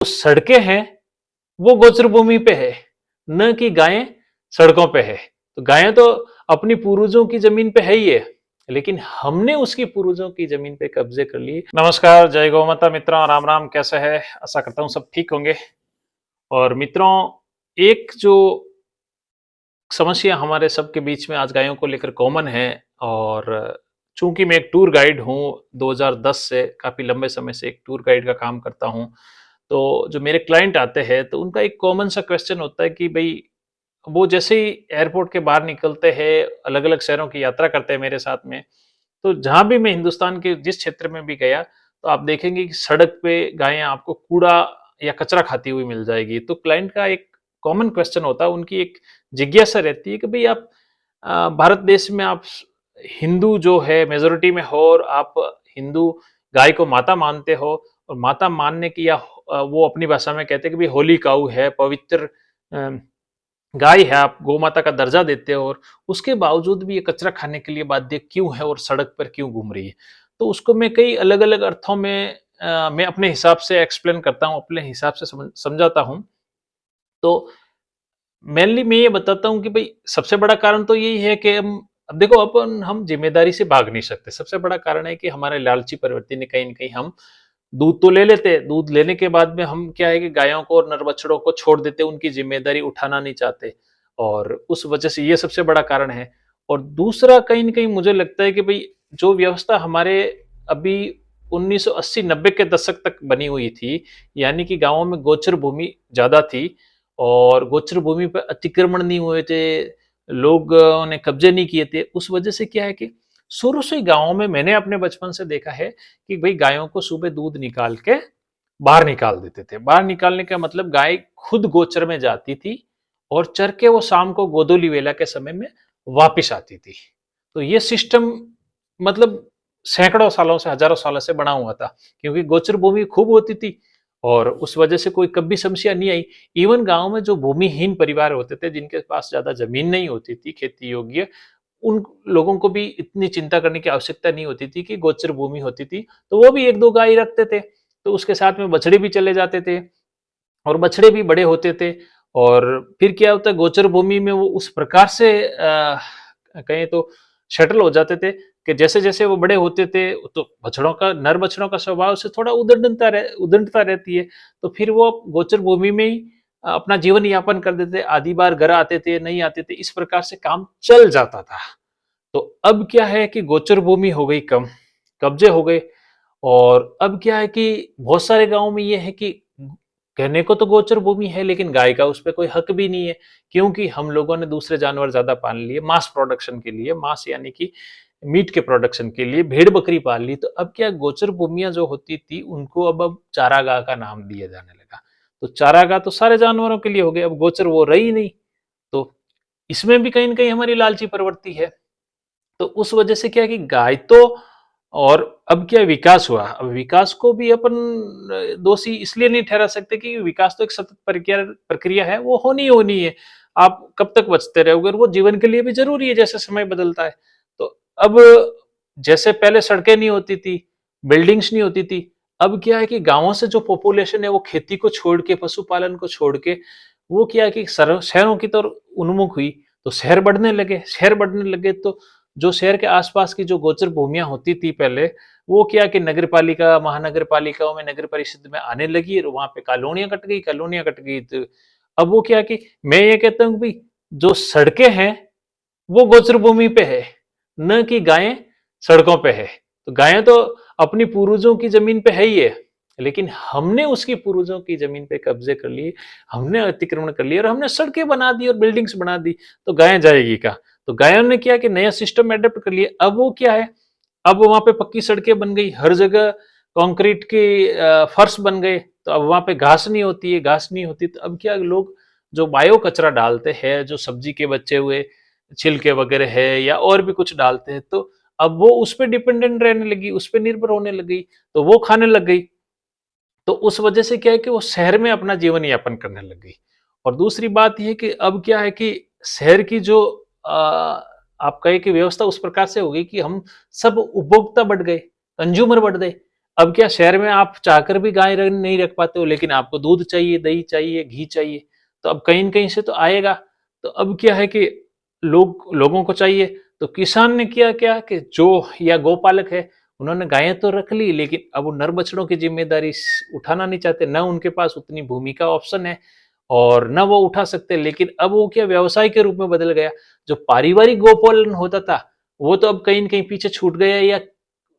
सड़कें हैं वो गोचर भूमि पे है, न कि गायें सड़कों पे है। तो गायें तो अपनी पूर्वजों की जमीन पे है ही है, लेकिन हमने उसकी पूर्वजों की जमीन पे कब्जे कर लिए। नमस्कार, जय गौ माता मित्रों, राम राम। कैसे है? आशा करता हूँ सब ठीक होंगे। और मित्रों, एक जो समस्या हमारे सबके बीच में आज गायों को लेकर कॉमन है, और चूंकि मैं एक टूर गाइड हूँ, 2010 से काफ़ी लंबे समय से एक टूर गाइड का काम करता हूँ। तो जो मेरे क्लाइंट आते हैं तो उनका एक कॉमन सा क्वेश्चन होता है कि भाई, वो जैसे ही एयरपोर्ट के बाहर निकलते हैं, अलग अलग शहरों की यात्रा करते हैं मेरे साथ में, तो जहां भी मैं हिंदुस्तान के जिस क्षेत्र में भी गया, तो आप देखेंगे कि सड़क पे गायें आपको कूड़ा या कचरा खाती हुई मिल जाएगी। तो क्लाइंट का एक कॉमन क्वेश्चन होता है, उनकी एक जिज्ञासा रहती है कि भाई, आप भारत देश में आप हिंदू जो है मेजोरिटी में हो, और आप हिंदू गाय को माता मानते हो, और माता मानने की या वो अपनी भाषा में कहते हैं कि भाई होली काऊ है, पवित्र गाय है, आप गौ माता का दर्जा देते हो, और उसके बावजूद भी ये कचरा खाने के लिए बाध्य क्यों है और सड़क पर क्यों घूम रही है। तो उसको मैं कई अलग अलग अर्थों में मैं अपने हिसाब से एक्सप्लेन करता हूँ, अपने हिसाब से समझाता हूँ। तो मेनली मैं ये बताता हूँ कि भाई, सबसे बड़ा कारण तो यही है कि हम, अब देखो, अपन हम जिम्मेदारी से भाग नहीं सकते। सबसे बड़ा कारण है कि हमारे लालची प्रवृत्ति ने कहीं न कहीं हम दूध तो ले लेते हैं, दूध लेने के बाद में हम क्या है कि गायों को और नर बछड़ों को छोड़ देते हैं, उनकी जिम्मेदारी उठाना नहीं चाहते, और उस वजह से ये सबसे बड़ा कारण है। और दूसरा कहीं न कहीं मुझे लगता है कि भई, जो व्यवस्था हमारे अभी 1980-90 के दशक तक बनी हुई थी, यानी कि गाँवों में गोचर भूमि ज़्यादा थी, और गोचर भूमि पे अतिक्रमण नहीं हुए थे, लोगों ने कब्जे नहीं किए थे। उस वजह से क्या है कि शुरू से ही गाँवों में मैंने अपने बचपन से देखा है कि भई, गायों को सुबह दूध निकाल के बाहर निकाल देते थे। बाहर निकालने का मतलब, गाय खुद गोचर में जाती थी और चर के वो शाम को गोधूलि वेला के समय में वापिस आती थी। तो ये सिस्टम मतलब सैकड़ों सालों से, हज़ारों सालों से बना हुआ था, क्योंकि गोचर भूमि खूब होती थी, और उस वजह से कोई कभी समस्या नहीं आई। इवन गाँव में जो भूमिहीन परिवार होते थे, जिनके पास ज़्यादा ज़मीन नहीं होती थी खेती योग्य, उन लोगों को भी इतनी चिंता करने की आवश्यकता नहीं होती थी कि गोचर भूमि होती थी, तो वो भी 1-2 गाय रखते थे, तो उसके साथ में बछड़े भी चले जाते थे, और बछड़े भी बड़े होते थे। और फिर क्या होता है, गोचर भूमि में वो उस प्रकार से कहें तो सेटल हो जाते थे कि जैसे-जैसे वो बड़े होते थे, तो बछड़ों का, नर बछड़ों का स्वभाव से थोड़ा उद्दंडता रहती है, तो फिर वो गोचर भूमि में ही अपना जीवन यापन कर देते, आधी बार घर आते थे, नहीं आते थे, इस प्रकार से काम चल जाता था। तो अब क्या है कि गोचर भूमि हो गई कम, कब्जे हो गए, और अब क्या है कि बहुत सारे गाँव में ये है कि कहने को तो गोचर भूमि है, लेकिन गाय का उस पे कोई हक भी नहीं है, क्योंकि हम लोगों ने दूसरे जानवर ज़्यादा पाल लिए मांस प्रोडक्शन के लिए, मांस यानी कि मीट के प्रोडक्शन के लिए भेड़-बकरी पाल ली। तो अब क्या, गोचर भूमियाँ जो होती थी, उनको अब चारागाह का नाम दिया जाने लगा। तो चारागाह तो सारे जानवरों के लिए हो गए, अब गोचर वो रही नहीं। तो इसमें भी कहीं न कहीं हमारी लालची प्रवृत्ति है। तो उस वजह से क्या है कि गाय तो, और अब क्या विकास हुआ, अब विकास को भी अपन दोषी इसलिए नहीं ठहरा सकते कि विकास तो एक सतत प्रक्रिया प्रक्रिया है, वो होनी ही होनी है। आप कब तक बचते रहोगे, और वो जीवन के लिए भी ज़रूरी है जैसे समय बदलता है। तो अब जैसे पहले सड़कें नहीं होती थी, बिल्डिंग्स नहीं होती थी, अब क्या है कि गाँवों से जो पॉपुलेशन है वो खेती को छोड़ के, पशुपालन को छोड़ के, वो क्या है कि शहरों की तरफ उन्मुख हुई। तो शहर बढ़ने लगे, तो जो शहर के आसपास की जो गोचर भूमियाँ होती थी पहले, वो क्या कि नगर पालिका, महानगर पालिकाओं में, नगर परिषद में आने लगी, और वहाँ पे कॉलोनियाँ कट गई। तो अब वो क्या कि मैं ये कहता हूँ कि भई, जो सड़कें हैं, वो गोचर भूमि पे है, न कि गायें सड़कों पे है। तो गायें तो अपनी पूर्वजों की ज़मीन पे है ही है, लेकिन हमने उसकी पूर्वजों की ज़मीन पे कब्ज़े कर लिए, हमने अतिक्रमण कर लिया, और हमने सड़कें बना दी और बिल्डिंग्स बना दी, तो गायें जाएगी कहाँ? तो गायों ने क्या कि नया सिस्टम एडॉप्ट कर लिया। अब वो क्या है, अब वहाँ पे पक्की सड़कें बन गई, हर जगह कंक्रीट के फर्श बन गए, तो अब वहाँ पे घास नहीं होती है, घास नहीं होती, तो अब क्या, लोग जो बायो कचरा डालते हैं, जो सब्जी के बचे हुए छिलके वगैरह है, या और भी कुछ डालते हैं, तो अब वो उस पे डिपेंडेंट रहने लगी, उस पे निर्भर होने लगी, तो वो खाने लग गई। तो उस वजह से क्या है कि वो शहर में अपना जीवन यापन करने लग गई। और दूसरी बात ये है कि अब क्या है कि शहर की जो आप कहें कि व्यवस्था उस प्रकार से हो गई कि हम सब उपभोक्ता बढ़ गए, कंज्यूमर बढ़ गए। अब क्या शहर में आप चाहकर भी गाय नहीं रख पाते हो, लेकिन आपको दूध चाहिए, दही चाहिए, घी चाहिए, तो अब कहीं न कहीं से तो आएगा। तो अब क्या है कि लोगों को चाहिए, तो किसान ने किया क्या कि जो या गोपालक है, उन्होंने गायें तो रख ली, लेकिन अब वो नर बछड़ों की ज़िम्मेदारी उठाना नहीं चाहते, ना उनके पास उतनी भूमि का ऑप्शन है और ना वो उठा सकते। लेकिन अब वो क्या व्यवसाय के रूप में बदल गया। जो पारिवारिक गोपालन होता था, वो तो अब कहीं न कहीं पीछे छूट गया या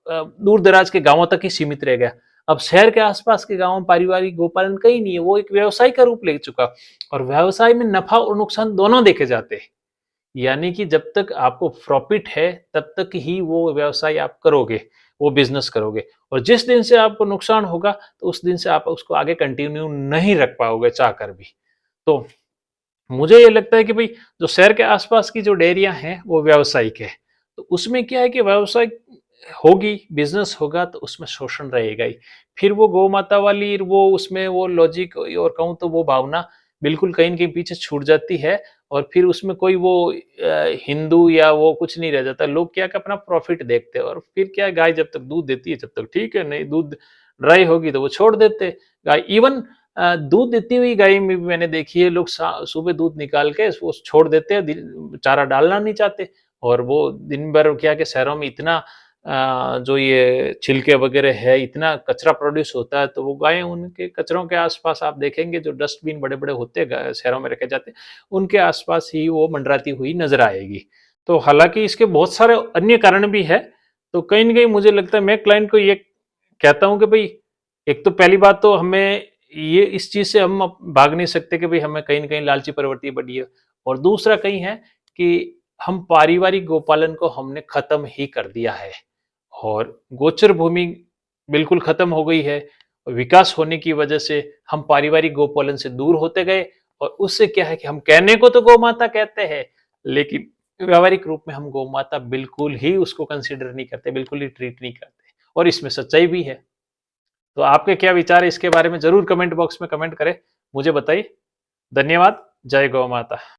दूर दराज के गांवों तक ही सीमित रह गया। अब शहर के आसपास के गांवों में पारिवारिक गोपालन कहीं नहीं है, वो एक व्यवसाय का रूप ले चुका और व्यवसाय में नफा और नुकसान दोनों देखे जाते हैं। यानी कि जब तक आपको प्रॉफिट है तब तक ही वो व्यवसाय आप करोगे, वो बिजनेस करोगे, और जिस दिन से आपको नुकसान होगा तो उस दिन से आप उसको आगे कंटिन्यू नहीं रख पाओगे चाह कर भी। तो मुझे ये लगता है कि भाई जो शहर के आसपास की जो डेयरियां हैं वो व्यावसायिक है। तो उसमें क्या है कि व्यवसाय होगी, बिजनेस होगा, तो उसमें शोषण रहेगा ही। फिर वो गौ माता वाली वो उसमें वो लॉजिक और कहूँ तो वो भावना बिल्कुल कहीं न कहीं पीछे छूट जाती है और फिर उसमें कोई वो हिंदू या वो कुछ नहीं रह जाता। लोग क्या कि अपना प्रॉफिट देखते हैं और फिर क्या है, गाय जब तक दूध देती है जब तक ठीक है, नहीं दूध ड्राई होगी तो वो छोड़ देते हैं। गाय इवन दूध देती हुई गाय में भी मैंने देखी है, लोग सुबह दूध निकाल के वो छोड़ देते हैं, चारा डालना नहीं चाहते और वो दिन भर क्या कि शहरों में इतना जो ये छिलके वगैरह है, इतना कचरा प्रोड्यूस होता है, तो वो गायें उनके कचरों के आसपास आप देखेंगे जो डस्टबिन बड़े-बड़े होते हैं शहरों में रखे जाते हैं, उनके आसपास ही वो मंडराती हुई नजर आएगी। तो हालांकि इसके बहुत सारे अन्य कारण भी है। तो कहीं न कहीं मुझे लगता है मैं क्लाइंट को ये कहता हूँ कि भाई एक तो पहली बात तो हमें ये इस चीज से हम भाग नहीं सकते कि भाई हमें कहीं न कहीं लालची प्रवृत्ति बढ़ी है, और दूसरा कहीं है कि हम पारिवारिक गोपालन को हमने खत्म ही कर दिया है और गोचर भूमि बिल्कुल खत्म हो गई है। विकास होने की वजह से हम पारिवारिक गोपालन से दूर होते गए और उससे क्या है कि हम कहने को तो गौ माता कहते हैं, लेकिन व्यावहारिक रूप में हम गौ माता बिल्कुल ही उसको कंसिडर नहीं करते, बिल्कुल ही ट्रीट नहीं करते, और इसमें सच्चाई भी है। तो आपके क्या विचार है इसके बारे में जरूर कमेंट बॉक्स में कमेंट करें, मुझे बताइए। धन्यवाद। जय गौ माता।